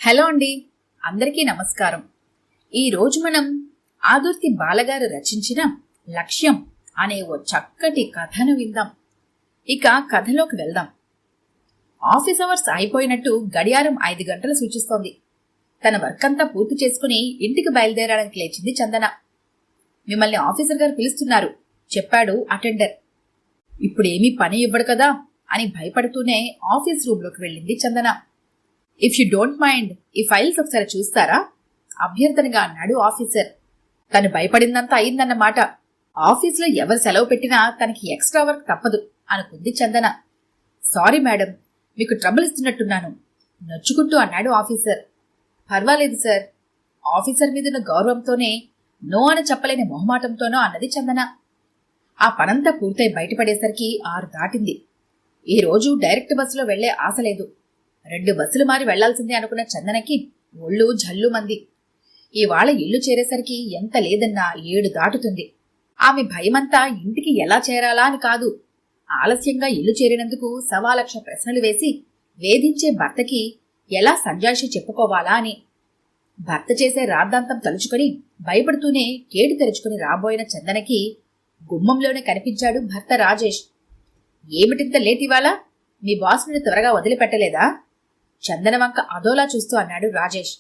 Hello అండి, అందరికీ నమస్కారం. ఈరోజు మనం ఆదుర్తి బాలగారు రచించిన లక్ష్యం అనే ఓ చక్కటి కథను విందాం. ఇక కథలోకి వెళ్దాం. ఆఫీస్ అవర్స్ అయిపోయినట్టు గడియారం 5 గంటలు సూచిస్తోంది. తన వర్క్ అంతా పూర్తి చేసుకుని ఇంటికి బయలుదేరడానికి లేచింది చందన. మిమ్మల్ని ఆఫీసర్ గారు పిలుస్తున్నారు చెప్పాడు అటెండర్. ఇప్పుడేమీ పని ఇవ్వడు కదా అని భయపడుతూనే ఆఫీస్ రూంలోకి వెళ్ళింది చందన. ఇఫ్ యు డోంట్ మైండ్ ఈ ఫైల్స్ ఒకసారి చూస్తారా అభ్యర్థనగా అన్నాడు ఆఫీసర్. తను భయపడిందంతా అయిందన్నమాట. ఆఫీసులో ఎవరు సెలవు పెట్టినా తనకి ఎక్స్ట్రా వర్క్ తప్పదు అనుకుంది చందన. సారీ మేడం, మీకు ట్రబుల్ ఇస్తున్నట్టున్నాను నొచ్చుకుంటూ అన్నాడు ఆఫీసర్. పర్వాలేదు సార్, ఆఫీసర్ మీదున్న గౌరవంతోనే నో అని చెప్పలేని మొహమాటంతోనో అన్నది చందన. ఆ పనంతా పూర్తయి బయటపడేసరికి 6 దాటింది. ఈ రోజు డైరెక్ట్ బస్సులో వెళ్లే ఆశ లేదు. 2 బస్సులు మారి వెళ్లాల్సిందే అనుకున్న చందనకి ఒళ్ళు జల్లుమంది. ఇవాళ ఇల్లు చేరేసరికి ఎంత లేదన్నా 7 దాటుతుంది. ఆమె భయమంతా ఇంటికి ఎలా చేరాలా అని కాదు, ఆలస్యంగా ఇల్లు చేరినందుకు 1,00,000 ప్రశ్నలు వేసి వేధించే భర్తకి ఎలా సంజాయిషి చెప్పుకోవాలా అని. భర్త చేసే రాద్ధాంతం తలుచుకుని భయపడుతూనే కేటు తెరుచుకుని రాబోయిన చందనకి గుమ్మంలోనే కనిపించాడు భర్త రాజేష్. ఏమిటింత లేట్ ఇవాళ? మీ బాస్ ని త్వరగా వదిలిపెట్టలేదా? చందన వంక అదోలా చూస్తూ అన్నాడు రాజేష్.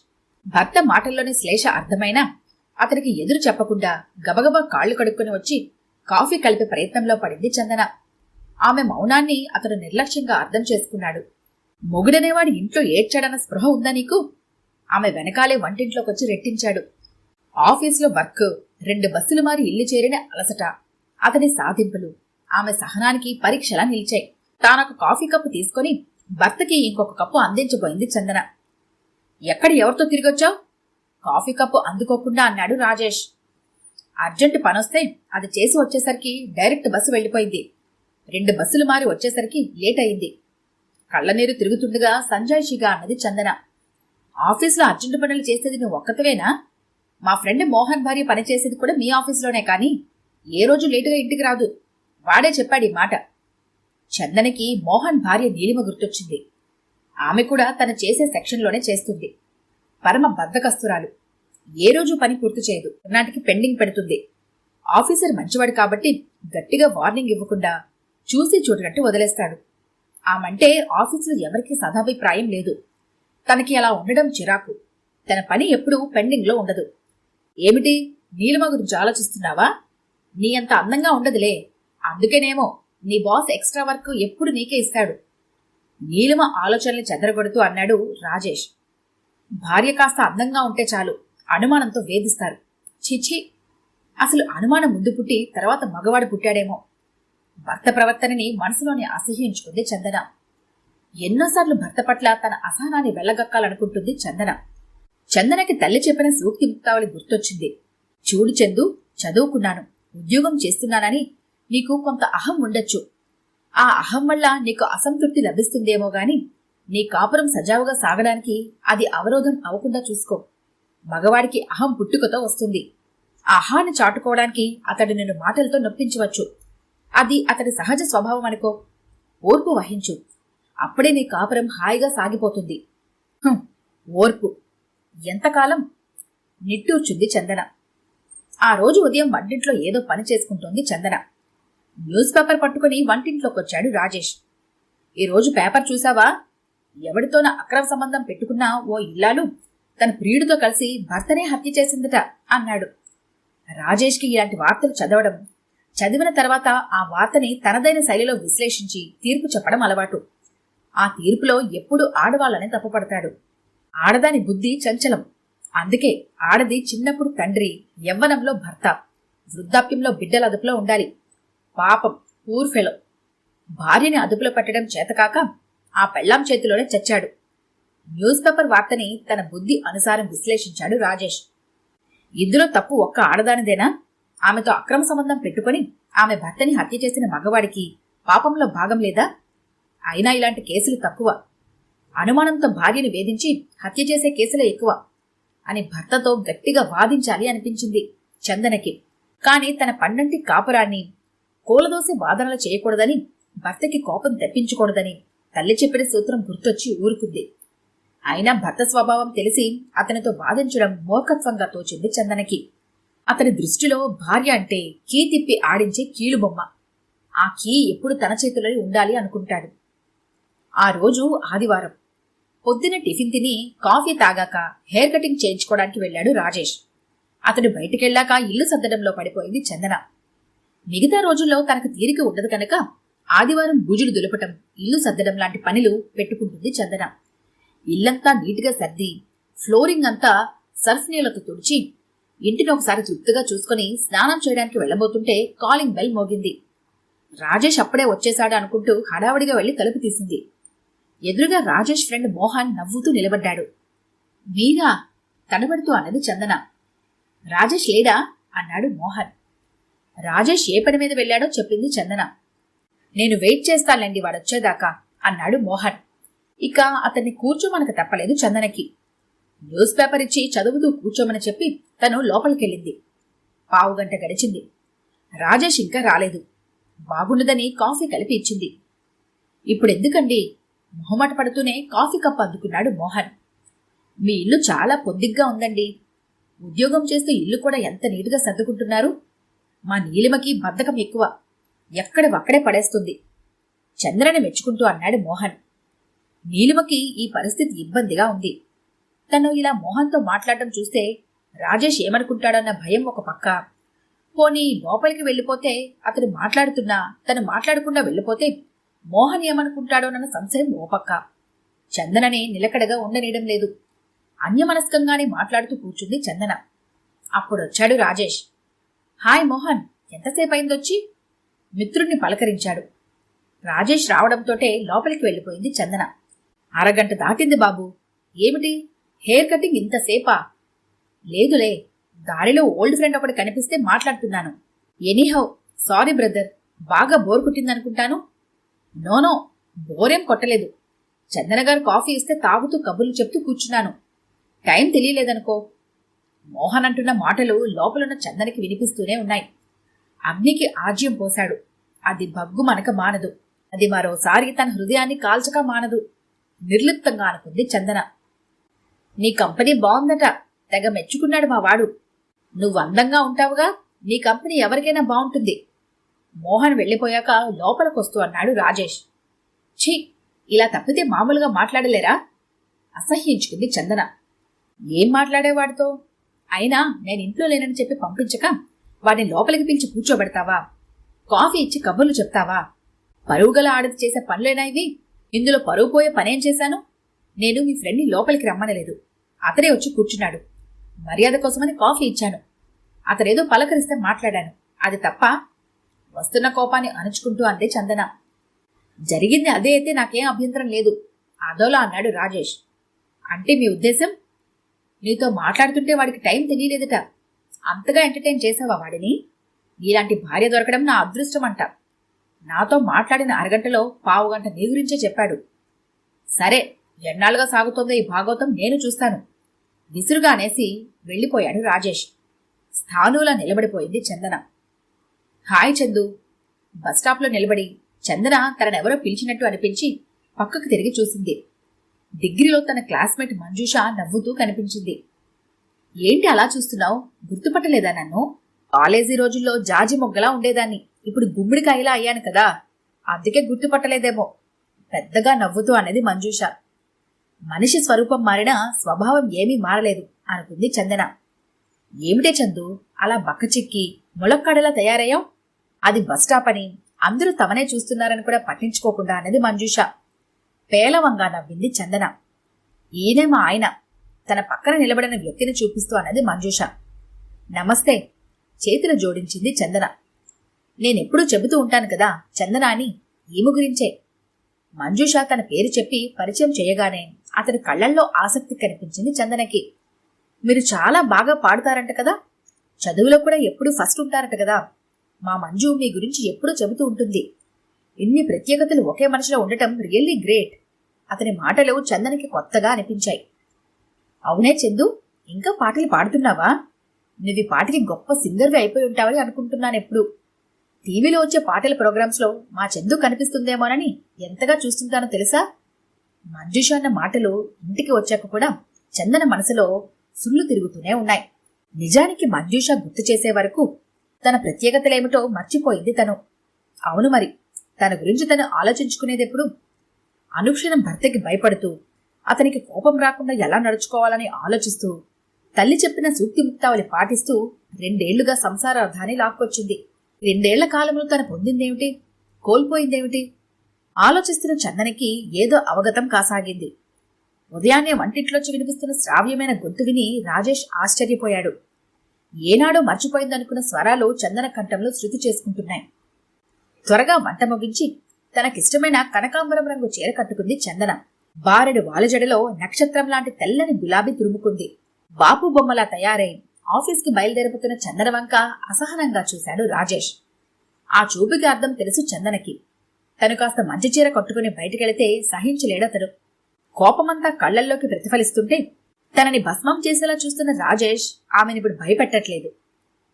భర్త మాటల్లోని శ్లేష అర్థమైనా అతనికి ఎదురు చెప్పకుండా గబగబా కాళ్లు కడుక్కుని వచ్చి కాఫీ కలిపే ప్రయత్నంలో పడింది చందన. ఆమె మౌనాన్ని అతను నిర్లక్ష్యంగా అర్థం చేసుకున్నాడు. మొగుడనేవాడు ఇంట్లో ఏడ్చాడన్న స్పృహ ఉందా నీకు? ఆమె వెనకాలే వంటింట్లోకొచ్చి రెట్టించాడు. ఆఫీసులో వర్క్, 2 బస్సులు మారి ఇల్లు చేరిన అలసట, అతని సాధింపులు ఆమె సహనానికి పరీక్షలా నిలిచాయి. తానొక కాఫీ కప్పు తీసుకుని భర్తకి ఇంకొక కప్పు అందించబోయింది చందన. ఎక్కడ ఎవరితో తిరిగొచ్చావు? కాఫీ కప్పు అందుకోకుండా అన్నాడు రాజేష్. అర్జెంటు పనొస్తే అది చేసి వచ్చేసరికి డైరెక్ట్ బస్సు వెళ్లిపోయింది. 2 బస్సులు మారి వచ్చేసరికి లేట్ అయింది. కళ్ళనీరు తిరుగుతుండగా సంజాయిషిగా అన్నది చందన. ఆఫీసులో అర్జెంటు పనులు చేసేది నువ్వు ఒక్కతవేనా? మా ఫ్రెండ్ మోహన్ భార్య పనిచేసేది కూడా మీ ఆఫీసులోనే, కానీ ఏ రోజు లేటుగా ఇంటికి రాదు. వాడే చెప్పాడు ఈ మాట. చందనకి మోహన్ భార్య నీలిమ గుర్తొచ్చింది. ఆమె కూడా తను చేసే సెక్షన్లోనే చేస్తుంది. పరమ బద్ధకస్తురాలు. ఏ రోజు పని పూర్తి చేయదు, నాటికి పెండింగ్ పెడుతుంది. ఆఫీసర్ మంచివాడు కాబట్టి గట్టిగా వార్నింగ్ ఇవ్వకుండా చూసి చూడనట్టు వదిలేస్తాడు. ఆమంటే ఆఫీసులో ఎవరికీ సదాభిప్రాయం లేదు. తనకి అలా ఉండడం చిరాకు. తన పని ఎప్పుడూ పెండింగ్లో ఉండదు. ఏమిటి, నీలిమ గురించి ఆలోచిస్తున్నావా? నీ అంత అందంగా ఉండదులే, అందుకేనేమో నీ బాస్ ఎక్స్ట్రా వర్క్ ఎప్పుడు నీకే ఇస్తాడు. నీలిమ ఆలోచనల్ని చెదరగొడుతూ అన్నాడు రాజేష్. భార్య కాస్త అందంగా ఉంటే చాలు అనుమానంతో వేధిస్తారు. చిచి, అసలు అనుమానం ముందు పుట్టి తర్వాత మగవాడు పుట్టాడేమో. భర్త ప్రవర్తనని మనసులోనే అసహ్యించుకుంది చందన. ఎన్నోసార్లు భర్త పట్ల తన అసహనాన్ని వెళ్లగక్కాలనుకుంటుంది చందన. చందనకి తల్లి చెప్పిన సూక్తి ముక్తావళి గుర్తొచ్చింది. చూడు చందు, చదువుకున్నాను, ఉద్యోగం చేస్తున్నానని నీకు కొంత అహం ఉండొచ్చు. ఆ అహం వల్ల నీకు అసంతృప్తి లభిస్తుందేమో గాని నీ కాపురం సజావుగా సాగడానికి అది అవరోధం అవ్వకుండా చూసుకో. మగవాడికి అహం పుట్టుకతో వస్తుంది. ఆ అహాన్ని చాటుకోవడానికి అతడు నిన్ను మాటలతో నొప్పించవచ్చు. అది అతడి సహజ స్వభావం అనుకో. ఓర్పు వహించు, అప్పుడే నీ కాపురం హాయిగా సాగిపోతుంది. ఓర్పు ఎంతకాలం? నిట్టూర్చుంది చందన. ఆ రోజు ఉదయం వంటింట్లో ఏదో పని చేసుకుంటోంది చందన. న్యూస్ పేపర్ పట్టుకుని వంటింట్లోకొచ్చాడు రాజేష్. ఈరోజు పేపర్ చూసావా? ఎవడితోన అక్రమ సంబంధం పెట్టుకున్నా ఓ ఇల్లాలు తన ప్రియుడితో కలిసి భర్తనే హత్య చేసిందట అన్నాడు. రాజేష్కి ఇలాంటి వార్తలు చదవడం, చదివిన తర్వాత ఆ వార్తని తనదైన శైలిలో విశ్లేషించి తీర్పు చెప్పడం అలవాటు. ఆ తీర్పులో ఎప్పుడూ ఆడవాళ్ళని తప్పుపడతాడు. ఆడదాని బుద్ధి చంచలం. అందుకే ఆడది చిన్నప్పుడు తండ్రి, యవ్వనంలో భర్త, వృద్ధాప్యంలో బిడ్డల అదుపులో ఉండాలి. పాపం, పూర్ ఫెలో. భార్యని అదుపులో పెట్టడం చేతకాక ఆ పెళ్లాం చేతిలోనే చచ్చాడు. న్యూస్ పేపర్ వార్తని తన బుద్ధి అనుసారం విశ్లేషించాడు రాజేష్. ఇందులో తప్పు ఒక్క ఆడదానిదేనా? ఆమెతో అక్రమ సంబంధం పెట్టుకుని ఆమె భర్తని హత్య చేసిన మగవాడికి పాపంలో భాగం లేదా? అయినా ఇలాంటి కేసులు తక్కువ. అనుమానంతో భార్యని వేధించి హత్య చేసే కేసులే ఎక్కువ అని భర్తతో గట్టిగా వాదించాలి అనిపించింది చందనకి. కాని తన పండంటి కాపురాన్ని కూలదోసి వాదనలు చేయకూడదని, భర్తకి కోపం తెప్పించకూడదని తల్లి చెప్పిన సూత్రం గుర్తొచ్చి ఊరుకుంది. అయినా భర్త స్వభావం తెలిసి అతనితో వాదించడం మూర్ఖత్వంగా తోచింది చందనకి. అతని దృష్టిలో భార్య అంటే కీ తిప్పి ఆడించే కీలుబొమ్మ. ఆ కీ ఎప్పుడు తన చేతిలో ఉండాలి అనుకుంటాడు. ఆ రోజు ఆదివారం. పొద్దున టిఫిన్ తిని కాఫీ తాగాక హెయిర్ కటింగ్ చేయించుకోవడానికి వెళ్లాడు రాజేష్. అతడు బయటికెళ్లాక ఇల్లు సర్దడంలో పడిపోయింది చందన. మిగతా రోజుల్లో తనకు తీరిక ఉండదు కనుక ఆదివారం బూజులు దులపటం, ఇల్లు సర్దడం లాంటి పనులు పెట్టుకుంటుంది చందన. ఇల్లంతా నీటిగా సర్ది ఫ్లోరింగ్ అంతా సర్ఫ్ నీళ్లతో తుడిచి ఇంటిని ఒకసారి తృప్తిగా చూసుకుని స్నానం చేయడానికి వెళ్లబోతుంటే కాలింగ్ బెల్ మోగింది. రాజేష్ అప్పుడే వచ్చేశాడు అనుకుంటూ హడావడిగా వెళ్లి తలుపు తీసింది. ఎదురుగా రాజేష్ ఫ్రెండ్ మోహన్ నవ్వుతూ నిలబడ్డాడు. మీరా? తడబడుతూ అన్నది చందన. రాజేష్ లేడా అన్నాడు మోహన్. రాజేష్ ఏ పని మీద వెళ్లాడో చెప్పింది చందన. నేను వెయిట్ చేస్తానులేండి వాడొచ్చేదాకా అన్నాడు మోహన్. ఇక అతన్ని కూర్చోమనక తప్పలేదు చందనకి. న్యూస్ పేపర్ ఇచ్చి చదువుతూ కూర్చోమని చెప్పి తను లోపలికెళ్ళింది. పావుగంట గడిచింది. రాజేష్ ఇంకా రాలేదు. బాగుండదని కాఫీ కలిపి ఇచ్చింది. ఇప్పుడెందుకండి? మొహమాట పడుతూనే కాఫీ కప్ అందుకున్నాడు మోహన్. మీ ఇల్లు చాలా పొద్దిగ్గా ఉందండి. ఉద్యోగం చేస్తూ ఇల్లు కూడా ఎంత నీటుగా సర్దుకుంటున్నారు. మా నీలిమకి బద్ధకం ఎక్కువ, ఎక్కడవక్కడే పడేస్తుంది చంద్రని మెచ్చుకుంటూ అన్నాడు మోహన్. నీలిమకి ఈ పరిస్థితి ఇబ్బందిగా ఉంది. తను ఇలా మోహన్తో మాట్లాడటం చూస్తే రాజేష్ ఏమనుకుంటాడన్న భయం ఒక పక్క, పోనీ లోపలికి వెళ్ళిపోతే అతను మాట్లాడుతున్నా తను మాట్లాడకుండా వెళ్ళిపోతే మోహన్ ఏమనుకుంటాడోనన్న సంశయం ఓ పక్క. చందనని నిలకడగా ఉండనీయడం లేదు. అన్యమనస్కంగానే మాట్లాడుతూ కూర్చుంది చందన. అప్పుడొచ్చాడు రాజేష్. హాయ్ మోహన్, ఎంతసేపు అయిందొచ్చి? మిత్రుణ్ణి పలకరించాడు. రాజేష్ రావడంతోటే లోపలికి వెళ్ళిపోయింది చందన. అరగంట దాటింది బాబు. ఏమిటి హెయిర్ కటింగ్ ఇంతసేపా? లేదులే, దారిలో ఓల్డ్ ఫ్రెండ్ ఒకటి కనిపిస్తే మాట్లాడుతున్నాను. ఎనీహౌ సారీ బ్రదర్, బాగా బోర్ కుట్టిందనుకుంటాను. నోనో, బోరేం కొట్టలేదు. చందన గారు కాఫీ ఇస్తే తాగుతూ కబుర్లు చెప్తూ కూర్చున్నాను. టైం తెలియలేదనుకో. మోహన్ అంటున్న మాటలు లోపలున్న చందనకి వినిపిస్తూనే ఉన్నాయి. అగ్నికి ఆజ్యం పోశాడు. అది బగ్గు మనక మానదు. అది మరోసారి తన హృదయాన్ని కాల్చక మానదు. నిర్లిప్తంగా అనుకుంది చందన. నీ కంపెనీ బాగుందట, తెగ మెచ్చుకున్నాడు మా వాడు. నువ్వు అందంగా ఉంటావుగా, నీ కంపెనీ ఎవరికైనా బాగుంటుంది. మోహన్ వెళ్లిపోయాక లోపలికొస్తూ అన్నాడు రాజేష్. ఛీ, ఇలా తప్పితే మామూలుగా మాట్లాడలేరా? అసహ్యించుకుంది చందన. ఏం మాట్లాడేవాడితో? అయినా నేను ఇంట్లో లేనని చెప్పి పంపించక వాడిని లోపలికి పిలిచి కూర్చోబెడతావా? కాఫీ ఇచ్చి కబుర్లు చెప్తావా? పరుగుగల ఆడది చేసే పనులేనా ఇవి? ఇందులో పరువు పోయే పనేం చేశాను? నేను మీ ఫ్రెండ్ని లోపలికి రమ్మనలేదు. అతనే వచ్చి కూర్చున్నాడు. మర్యాద కోసమని కాఫీ ఇచ్చాను. అతనేదో పలకరిస్తే మాట్లాడాను. అది తప్ప? వస్తున్న కోపాన్ని అణుచుకుంటూ అందే చందన. జరిగింది అదే అయితే నాకేం అభ్యంతరం లేదు అదోలా అన్నాడు రాజేష్. అంటే మీ ఉద్దేశం? నీతో మాట్లాడుతుంటే వాడికి టైం తెలియలేదట. అంతగా ఎంటర్టైన్ చేసావా వాడిని? నీలాంటి భార్య దొరకడం నా అదృష్టం అంట. నాతో మాట్లాడిన అరగంటలో పావుగంట నీ గురించే చెప్పాడు. సరే, ఎన్నాళ్ళుగా సాగుతోందో ఈ భాగవతం నేను చూస్తాను విసురుగా అనేసి వెళ్లిపోయాడు రాజేష్. స్థానులా నిలబడిపోయింది చందన. హాయ్ చందు. బస్టాప్లో నిలబడి చందన తననెవరో పిలిచినట్టు అనిపించి పక్కకు తిరిగి చూసింది. డిగ్రీలో తన క్లాస్మేట్ మంజుష నవ్వుతూ కనిపించింది. ఏంటి అలా చూస్తున్నావు? గుర్తుపట్టలేదా నన్ను? కాలేజీ రోజుల్లో జాజి మొగ్గలా ఉండేదాన్ని, ఇప్పుడు గుమ్మిడికాయలా అయ్యాను కదా, అందుకే గుర్తుపట్టలేదేమో పెద్దగా నవ్వుతూ అన్నది మంజుష. మనిషి స్వరూపం మారినా స్వభావం ఏమీ మారలేదు అనుకుంది చందన. ఏమిటే చందు అలా బక్కచిక్కి ములక్కాడలా తయారయ్యావు? అది బస్టాప్ అని అందరూ తమనే చూస్తున్నారని కూడా పట్టించుకోకుండా అన్నది మంజుష. పేలవంగా నవ్వింది చందన. ఈయనే మా ఆయన, తన పక్కన నిలబడిన వ్యక్తిని చూపిస్తూ అన్నది మంజుష. నమస్తే చేతులు జోడించింది చందన. నేనెప్పుడూ చెబుతూ ఉంటాను కదా చందన అని, ఈమె గురించే. మంజుష తన పేరు చెప్పి పరిచయం చేయగానే అతని కళ్లల్లో ఆసక్తి కనిపించింది చందనకి. మీరు చాలా బాగా పాడుతారంట కదా, చదువులో కూడా ఎప్పుడూ ఫస్ట్ ఉంటారట కదా. మా మంజు మీ గురించి ఎప్పుడూ చెబుతూ ఉంటుంది. ఇన్ని ప్రత్యేకతలు ఒకే మనిషిలో ఉండటం రియల్లీ గ్రేట్. అతని మాటలు చందనకి కొత్తగా అనిపించాయి. అవునే చందు, ఇంకా పాటలు పాడుతున్నావా? నువ్వు పాటికి గొప్ప సింగర్వి అయిపోయి ఉంటావని అనుకుంటున్నానెప్పుడు. టీవీలో వచ్చే పాటల ప్రోగ్రామ్స్లో మా చందు కనిపిస్తుందేమోనని ఎంతగా చూస్తుంటానో తెలుసా? మంజుష అన్న మాటలు ఇంటికి వచ్చాక కూడా చందన మనసులో సుళ్ళు తిరుగుతూనే ఉన్నాయి. నిజానికి మంజుష గుర్తు చేసే వరకు తన ప్రత్యేకతలేమిటో మర్చిపోయింది తను. అవును మరి, తన గురించి తను ఆలోచించుకునేదెప్పుడు? అనుక్షణం భర్తకి భయపడుతూ, అతనికి కోపం రాకుండా ఎలా నడుచుకోవాలని ఆలోచిస్తూ, తల్లి చెప్పిన సూక్తి ముక్తావళి పాటిస్తూ 2 ఏళ్లుగా సంసారార్థాన్ని లాక్కొచ్చింది. 2 ఏళ్ల కాలంలో తను పొందిందేమిటి, కోల్పోయిందేమిటి? ఆలోచిస్తున్న చందనకి ఏదో అవగతం కాసాగింది. ఉదయాన్నే వంటింట్లోంచి వినిపిస్తున్న శ్రావ్యమైన గొంతు విని రాజేష్ ఆశ్చర్యపోయాడు. ఏనాడో మర్చిపోయిందనుకున్న స్వరాలు చందన కంఠంలో శృతి చేసుకుంటున్నాయి. త్వరగా వంట ముగించి తనకిష్టమైన కనకాంబరం రంగు చీర కట్టుకుంది చందన. బారెడు వాలుజడలో నక్షత్రం లాంటి తెల్లని గులాబీ తురుముకుంది. బాపు బొమ్మలా తయారై ఆఫీస్కి బయలుదేరిపోతున్న చందన వంక అసహనంగా చూశాడు రాజేష్. ఆ చూపుకి అర్థం తెలుసు చందనకి. తను కాస్త మంచి చీర కట్టుకుని బయటికెళితే సహించలేడతడు. కోపమంతా కళ్లల్లోకి ప్రతిఫలిస్తుంటే తనని భస్మం చేసేలా చూస్తున్న రాజేష్ ఆమెనిప్పుడు భయపెట్టట్లేదు.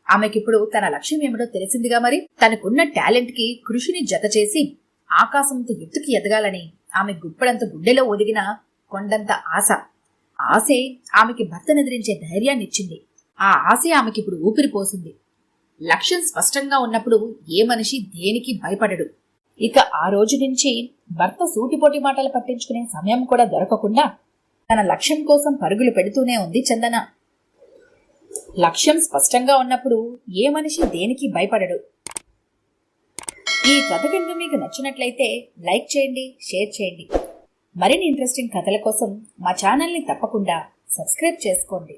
ఆమెకిప్పుడు తన లక్ష్యం ఏమిటో తెలిసిందిగా మరి. తనకున్న టాలెంట్ కి కృషిని జత చేసి ఆకాశంతో ఎత్తుకి ఎదగాలని ఆమె గుప్పడంత గుండెలో ఒదిగిన కొండంత ఆశ. ఆశే ఆమెకి భర్తనెదిరించే ధైర్యాన్నిచ్చింది. ఆ ఆశే ఆమెకిప్పుడు ఊపిరిపోసింది. లక్ష్యం స్పష్టంగా ఉన్నప్పుడు ఏ మనిషి దేనికి భయపడడు. ఇక ఆ రోజు నుంచి భర్త సూటిపోటి మాటలు పట్టించుకునే సమయం కూడా దొరకకుండా తన లక్ష్యం కోసం పరుగులు పెడుతూనే ఉంది చందన. లక్ష్యం స్పష్టంగా ఉన్నప్పుడు ఏ మనిషి దేనికి భయపడడు. ఈ కథ కనుక మీకు నచ్చినట్లయితే లైక్ చేయండి, షేర్ చేయండి. మరిన్ని ఇంట్రెస్టింగ్ కథల కోసం మా ఛానల్ని తప్పకుండా సబ్స్క్రైబ్ చేసుకోండి.